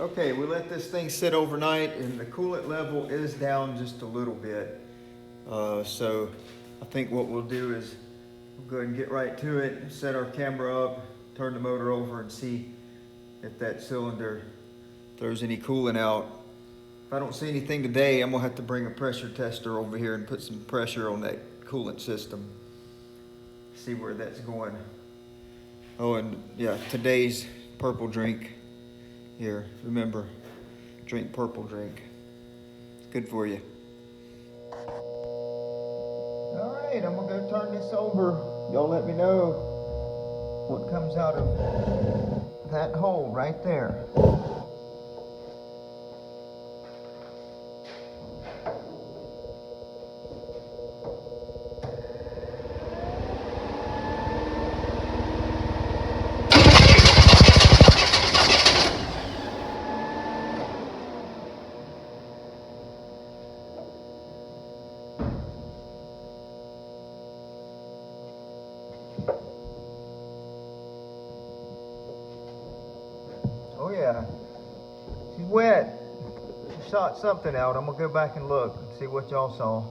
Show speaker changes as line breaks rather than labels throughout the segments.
Okay, we let this thing sit overnight and the coolant level is down just a little bit. So I think what we'll do is we'll go ahead and get right to it, set our camera up, turn the motor over and see if that cylinder throws any coolant out. If I don't see anything today, I'm gonna have to bring a pressure tester over here and put some pressure on that coolant system. See where that's going. Oh, and yeah, today's purple drink here. Remember, drink purple drink. It's good for you. All right, I'm gonna go turn this over. Y'all let me know what comes out of that hole right there. Oh yeah, she's wet. She shot something out. I'm gonna go back and look and see what y'all saw.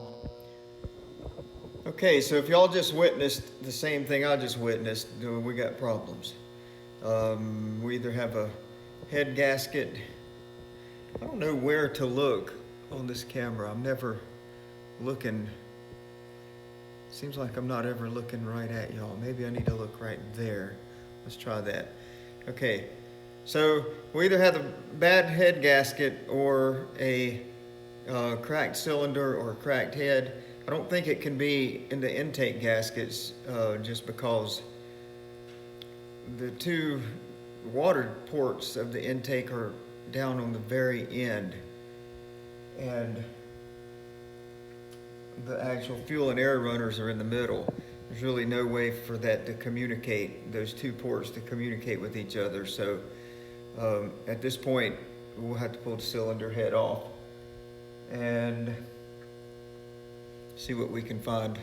Okay, so if y'all just witnessed the same thing I just witnessed, we got problems. We either have a head gasket. I don't know where to look on this camera. I'm never looking. Seems like I'm not ever looking right at y'all. Maybe I need to look right there. Let's try that. Okay. So we either have a bad head gasket or a cracked cylinder or a cracked head. I don't think it can be in the intake gaskets just because the two water ports of the intake are down on the very end, and the actual fuel and air runners are in the middle. There's really no way for that to communicate, those two ports to communicate with each other. So at this point, we'll have to pull the cylinder head off and see what we can find.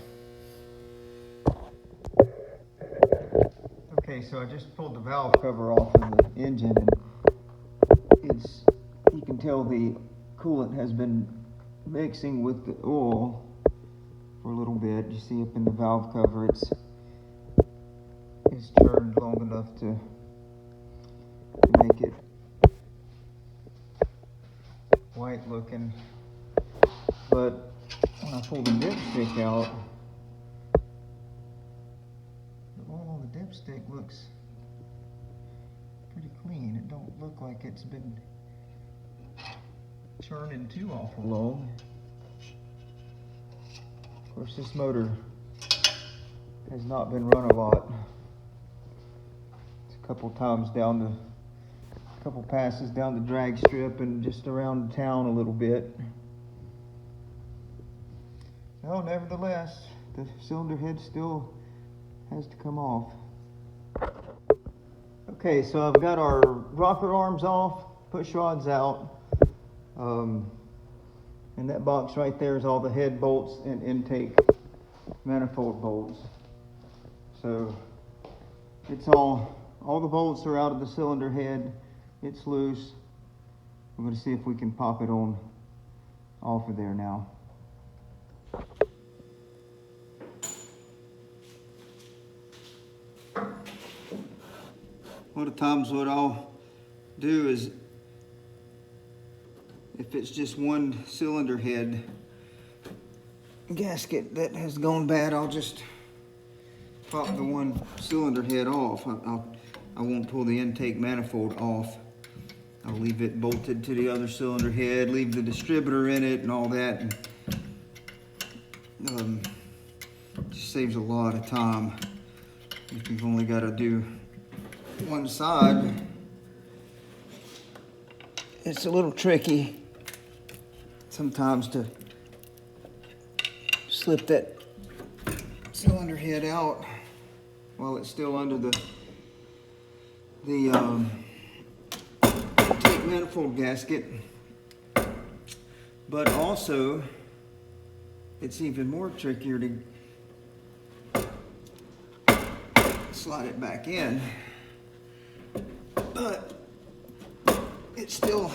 Okay, so I just pulled the valve cover off of the engine, and you can tell the coolant has been mixing with the oil for a little bit. You see up in the valve cover, it's turned long enough to make it white looking. But when I pull the dipstick out, the oil on the dipstick looks pretty clean. It don't look like it's been churning too awful long. Of course, this motor has not been run a lot. It's a couple times down the couple passes down the drag strip and just around town a little bit. No, nevertheless, the cylinder head still has to come off. Okay, so I've got our rocker arms off, push rods out. And that box right there is all the head bolts and intake manifold bolts. So it's all the bolts are out of the cylinder head. It's loose. We're going to see if we can pop it on off of there now. A lot of times what I'll do is, if it's just one cylinder head gasket that has gone bad, I'll just pop the one cylinder head off. I won't pull the intake manifold off. I'll leave it bolted to the other cylinder head, leave the distributor in it and all that. And, just saves a lot of time. If you've only got to do one side, it's a little tricky sometimes to slip that cylinder head out while it's still under the intake manifold gasket. But also, it's even more trickier to slide it back in. But
it still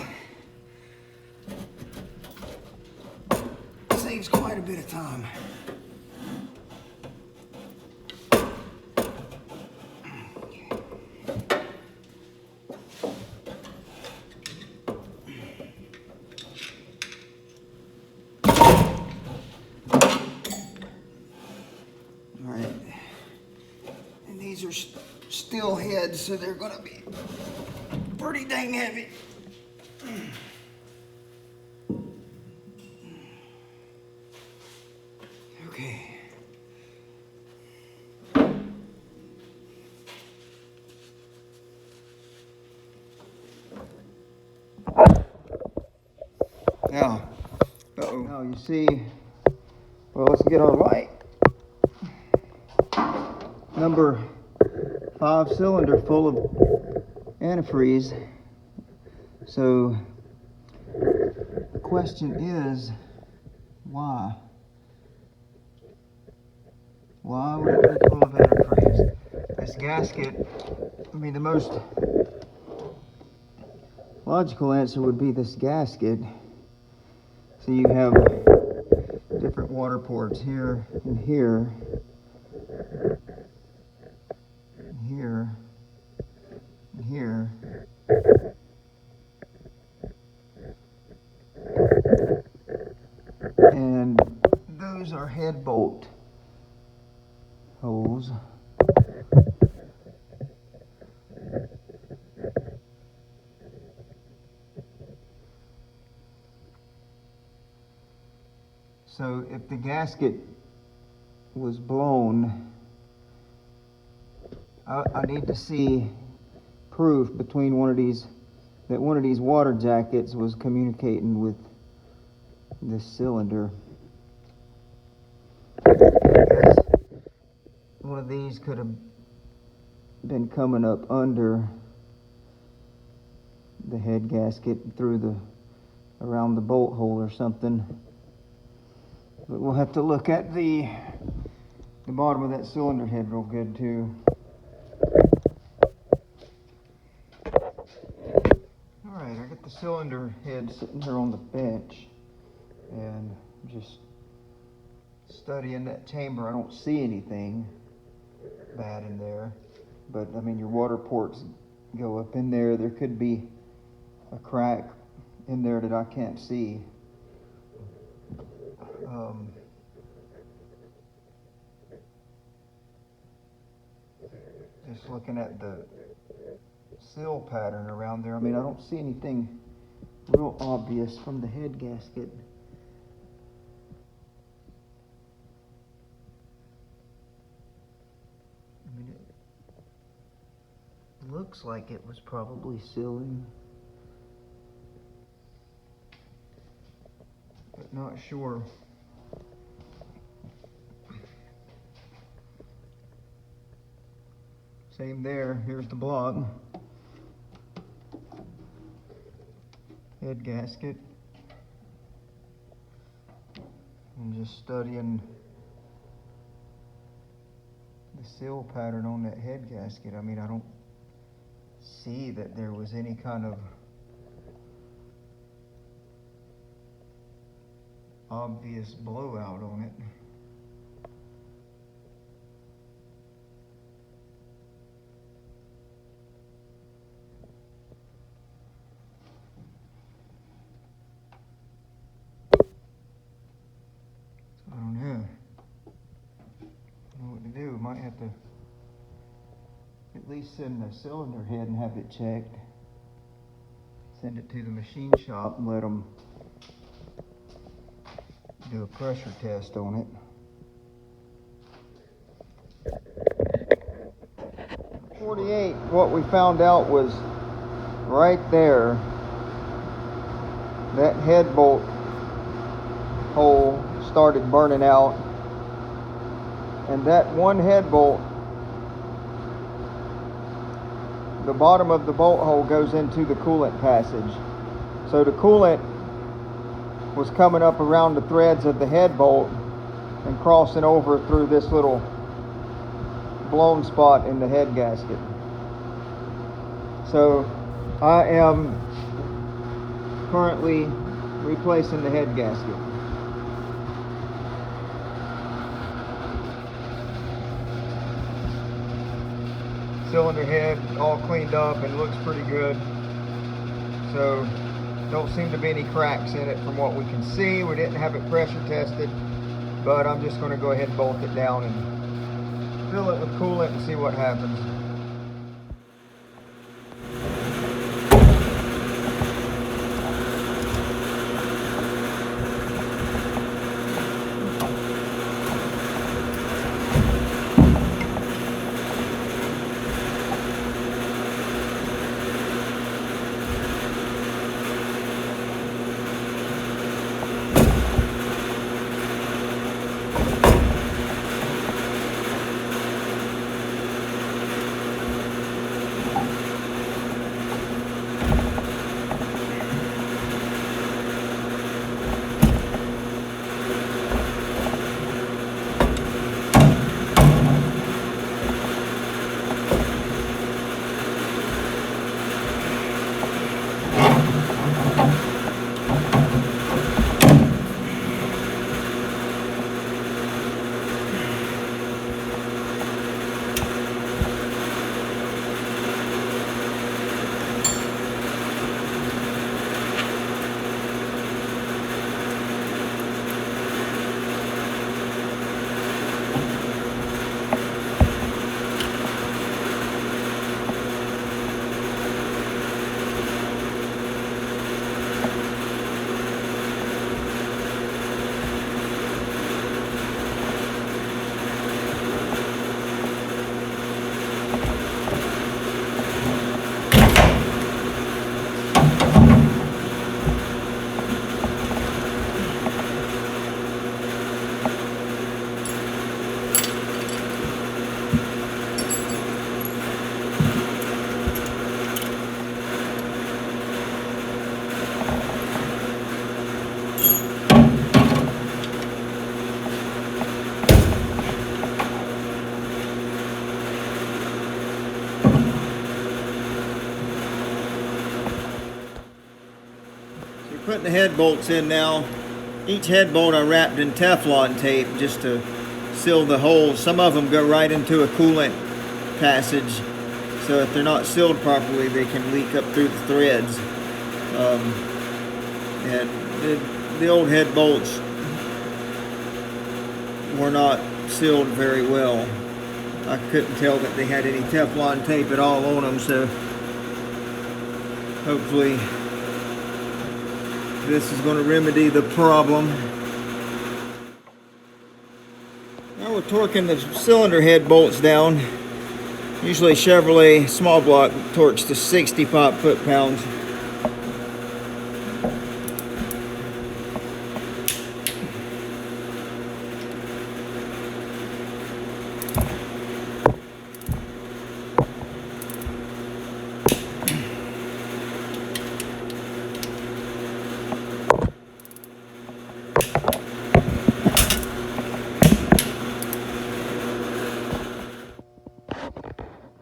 saves quite a bit of time. These are steel heads, so they're going to be pretty dang heavy. Okay. Now, now you see, well, let's get our light. Number 5 cylinder full of antifreeze. So the question is, why? Why would it be full of antifreeze? This gasket, I mean, the most logical answer would be this gasket. So you have different water ports here and here. Here and here. And those are head bolt holes. So if the gasket was blown, I need to see proof between one of these, that one of these water jackets was communicating with this cylinder. Because one of these could have been coming up under the head gasket through around the bolt hole or something. But we'll have to look at the bottom of that cylinder head real good too. Alright, I got the cylinder head sitting here on the bench and just studying that chamber. I don't see anything bad in there, but I mean, your water ports go up in there. There could be a crack in there that I can't see. Just looking at the seal pattern around there, I mean, I don't see anything real obvious from the head gasket. I mean, it looks like it was probably sealing, but not sure. Same there, here's the block. Head gasket. And just studying the seal pattern on that head gasket. I mean, I don't see that there was any kind of obvious blowout on it. I don't know what to do. Might have to at least send the cylinder head and have it checked. Send it to the machine shop and let them do a pressure test on it. 48, what we found out was right there, that head bolt hole started burning out, and that one head bolt, the bottom of the bolt hole goes into the coolant passage. So the coolant was coming up around the threads of the head bolt and crossing over through this little blown spot in the head gasket. So I am currently replacing the head gasket. Cylinder head all cleaned up and looks pretty good. So don't seem to be any cracks in it from what we can see. We didn't have it pressure tested, but I'm just going to go ahead and bolt it down and fill it with coolant and see what happens.
Putting the head bolts in now. Each head bolt I wrapped in Teflon tape just to seal the holes. Some of them go right into a coolant passage, so if they're not sealed properly they can leak up through the threads. And the old head bolts were not sealed very well. I couldn't tell that they had any Teflon tape at all on them, so hopefully this is going to remedy the problem. Now we're torquing the cylinder head bolts down. Usually Chevrolet small block torques to 65 foot-pounds.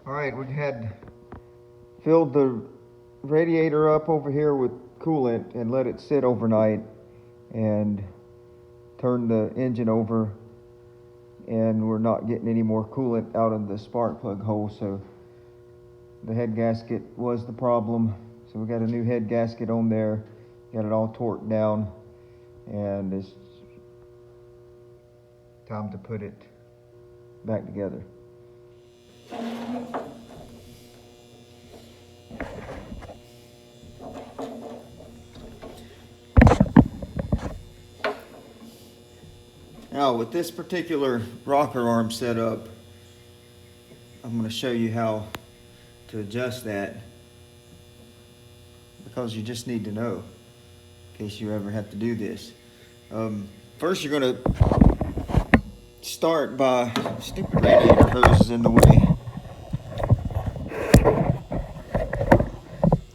Alright, we had filled the radiator up over here with coolant and let it sit overnight and turned the engine over, and we're not getting any more coolant out of the spark plug hole, so the head gasket was the problem. So we got a new head gasket on there, got it all torqued down, and it's time to put it back together.
Now with this particular rocker arm setup, I'm going to show you how to adjust that, because you just need to know in case you ever have to do this. First you're going to start by, stupid radiator hose is in the way.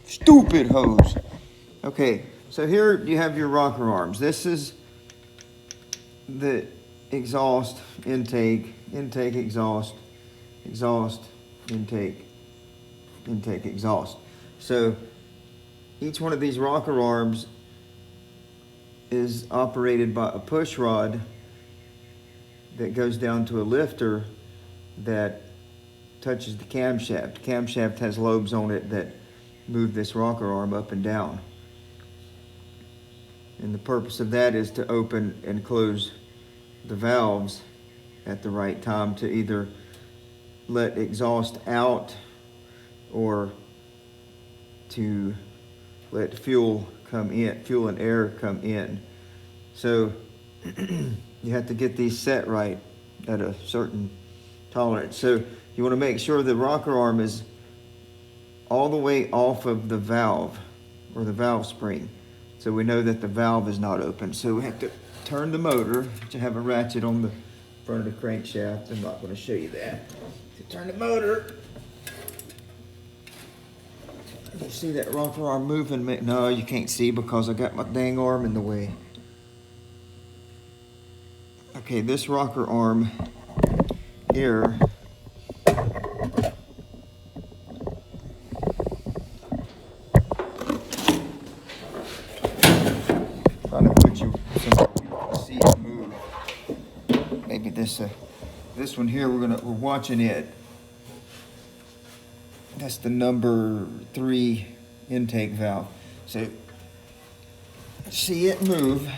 Stupid hose. Okay, so here you have your rocker arms. This is the exhaust, intake, intake, exhaust, exhaust, intake, intake, exhaust. So each one of these rocker arms is operated by a push rod that goes down to a lifter that touches the camshaft. The camshaft has lobes on it that move this rocker arm up and down. And the purpose of that is to open and close the valves at the right time to either let exhaust out or to let fuel come in, fuel and air come in. So you have to get these set right at a certain tolerance. So you want to make sure the rocker arm is all the way off of the valve or the valve spring, so we know that the valve is not open. So we have to turn the motor, which I have a ratchet on the front of the crankshaft. I'm not going to show you that. To turn the motor, you see that rocker arm moving? No, you can't see because I got my dang arm in the way. Okay, this rocker arm here trying to put you so you can see it move. Maybe this one here, we're watching it. That's the number 3 intake valve. So see it move.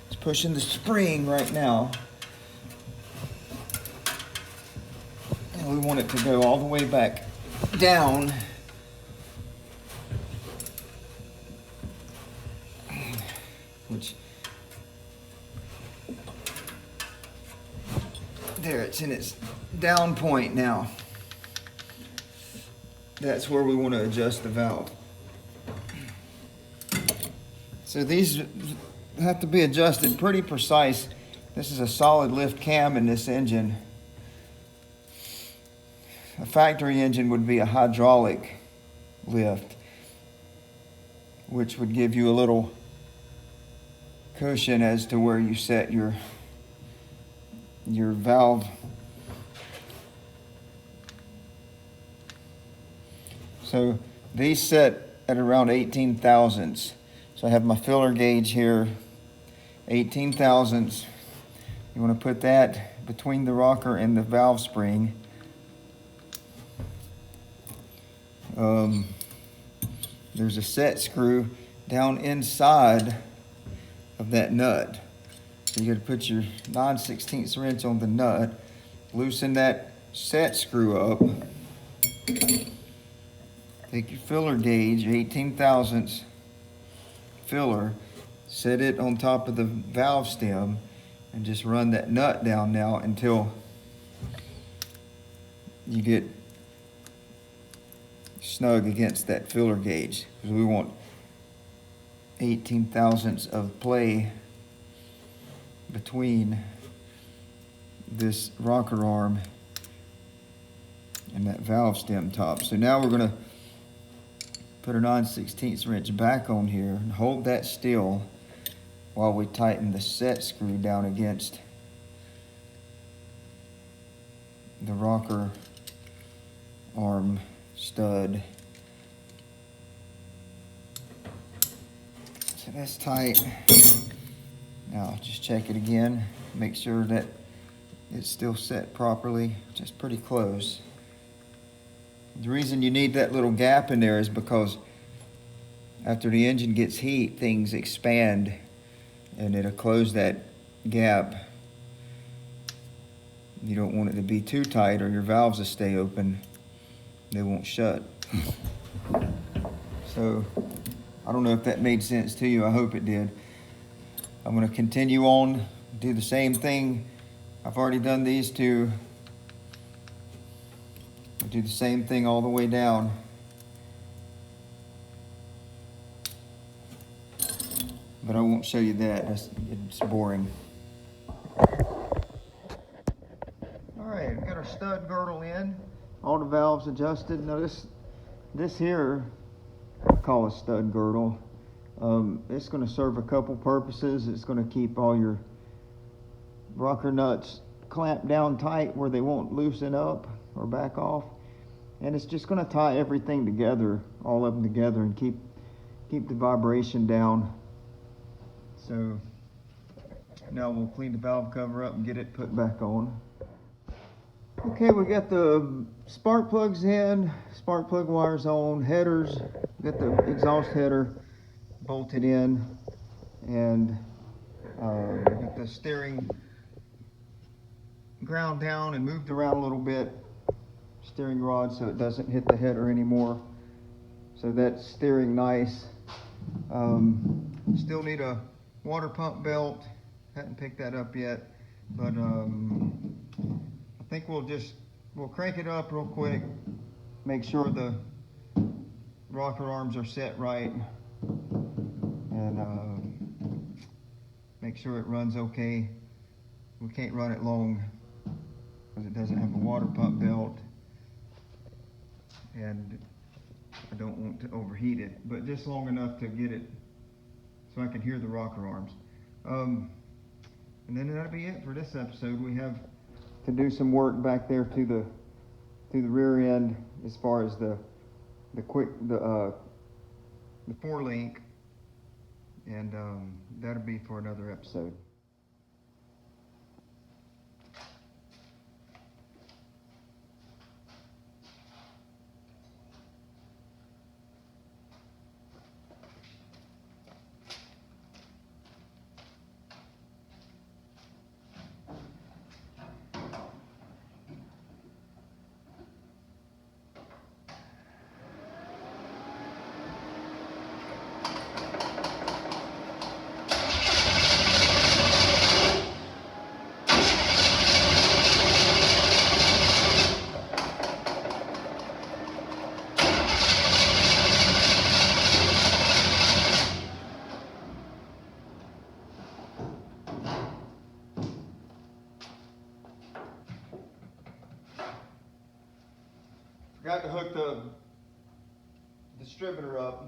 It's pushing the spring right now. And we want it to go all the way back down. Which, there, it's in its down point now. That's where we want to adjust the valve. So these have to be adjusted pretty precise. This is a solid lift cam in this engine. A factory engine would be a hydraulic lift, which would give you a little cushion as to where you set your valve. So these set at around 18 thousandths. So I have my filler gauge here, 18 thousandths. You want to put that between the rocker and the valve spring. There's a set screw down inside of that nut. So you got to put your 9/16 wrench on the nut, loosen that set screw up. Take your filler gauge, 18 thousandths filler, set it on top of the valve stem, and just run that nut down now until you get snug against that filler gauge, because we want 18 thousandths of play between this rocker arm and that valve stem top. So now we're going to put our 9/16 wrench back on here and hold that still while we tighten the set screw down against the rocker arm stud. So that's tight. Now just check it again, make sure that it's still set properly, which is pretty close. The reason you need that little gap in there is because after the engine gets heat, things expand and it'll close that gap. You don't want it to be too tight or your valves will stay open. They won't shut. So I don't know if that made sense to you. I hope it did. I'm going to continue on, do the same thing. I've already done these two. I'll do the same thing all the way down. But I won't show you that. It's boring. All right, we've got our stud girdle in. All the valves adjusted. Now this here, I call a stud girdle. It's going to serve a couple purposes. It's going to keep all your rocker nuts clamped down tight where they won't loosen up or back off. And it's just going to tie everything together, all of them together, and
keep the vibration down. So now we'll clean the valve cover up and get it put back on. Okay, we got the spark plugs in, spark plug wires on, headers, got the exhaust header bolted in, and got the steering ground down and moved around a little bit, steering rod, so it doesn't hit the header anymore. So that's steering nice. Still need a water pump belt. Hadn't picked that up yet, but I think we'll crank it up real quick, make sure the rocker arms are set right, and make sure it runs okay. We can't run it long because it doesn't have a water pump belt, and I don't want to overheat it, but just long enough to get it so I can hear the rocker arms. And then that'll be it for this episode. We have to do some work back there to the rear end as far as the 4-link, and that'll be for another episode. Forgot to hook the distributor up.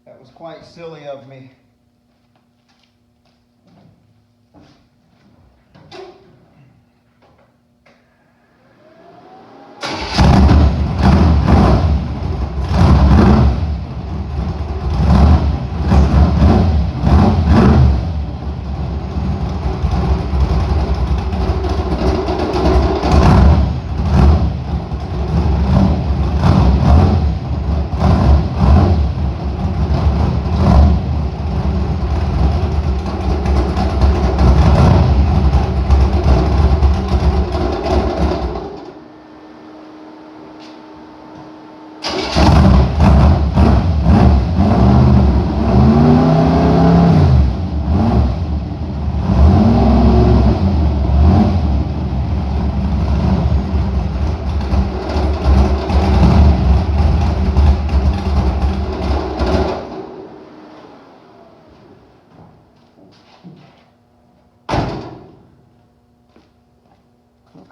That was quite silly of me.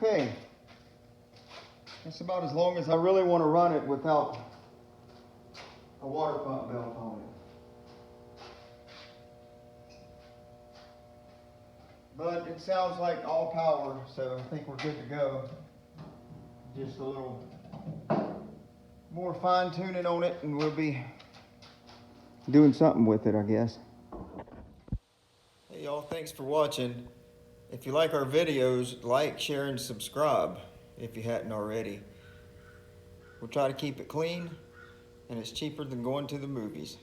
Okay, that's about as long as I really want to run it without a water pump belt on it. But it sounds like all power, so I think we're good to go. Just a little more fine tuning on it and we'll be doing something with it, I guess. Hey y'all, thanks for watching. If you like our videos, like, share, and subscribe if you hadn't already. We'll try to keep it clean, and it's cheaper than going to the movies.